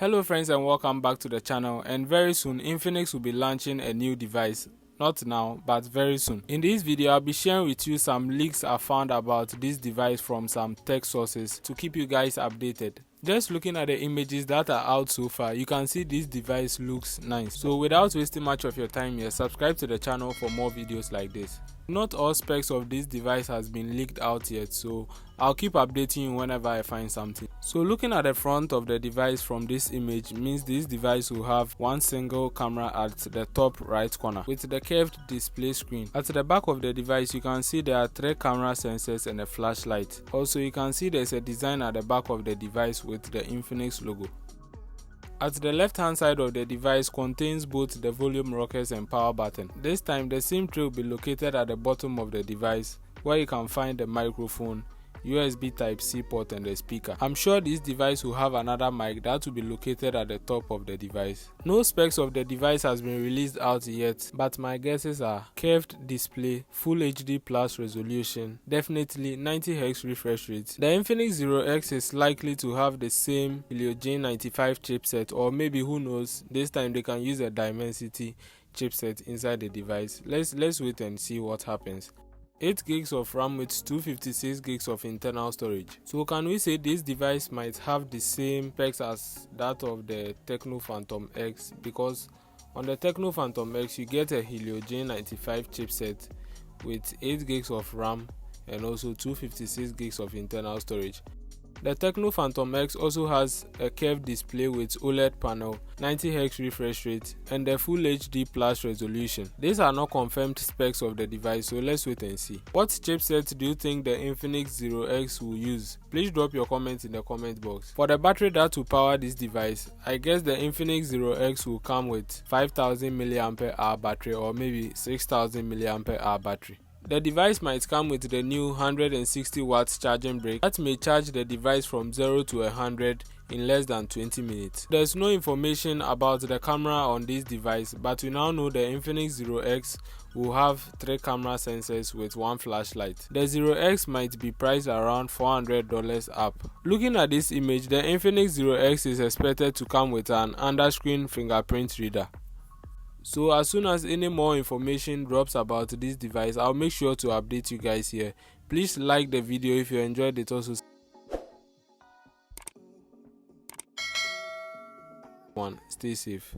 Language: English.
Hello friends and welcome back to the channel, and very soon Infinix will be launching a new device. Not now, but very soon. In this video, I'll be sharing with you some leaks I found about this device from some tech sources to keep you guys updated. Just looking at the images that are out so far, you can see this device looks nice. So without wasting much of your time here, subscribe to the channel for more videos like this. Not all specs of this device has been leaked out yet, so I'll keep updating you whenever I find something. So looking at the front of the device from this image means this device will have one single camera at the top right corner with the curved display screen. At the back of the device, you can see there are 3 camera sensors and a flashlight. Also, you can see there's a design at the back of the device with the Infinix logo. At the left hand side of the device contains both the volume rockers and power button. This time the SIM tray will be located at the bottom of the device, where you can find the microphone, USB Type-C port and the speaker. I'm sure this device will have another mic that will be located at the top of the device. No specs of the device has been released out yet, but my guesses are curved display, Full HD Plus resolution, definitely 90Hz refresh rate. The Infinix 0X is likely to have the same Helio G95 chipset, or maybe who knows, this time they can use a Dimensity chipset inside the device. Let's wait and see what happens. 8 gigs of RAM with 256 gigs of internal storage. So can we say this device might have the same specs as that of the Tecno Phantom X, because on the Tecno Phantom X you get a Helio G95 chipset with 8 gigs of RAM and also 256 gigs of internal storage. The Tecno Phantom X also has a curved display with OLED panel, 90Hz refresh rate, and the Full HD Plus resolution. These are not confirmed specs of the device, so let's wait and see. What chipset do you think the Infinix 0X will use? Please drop your comments in the comment box. For the battery that will power this device, I guess the Infinix 0X will come with 5000 mAh battery or maybe 6000 mAh battery. The device might come with the new 160 watts charging brick that may charge the device from 0 to 100 in less than 20 minutes. There's no information about the camera on this device, but we now know the Infinix 0X will have 3 camera sensors with 1 flashlight. The 0X might be priced around $400 up. Looking at this image, the Infinix 0X is expected to come with an underscreen fingerprint reader. So as soon as any more information drops about this device, I'll make sure to update you guys here. Please like the video if you enjoyed it. Also, stay safe.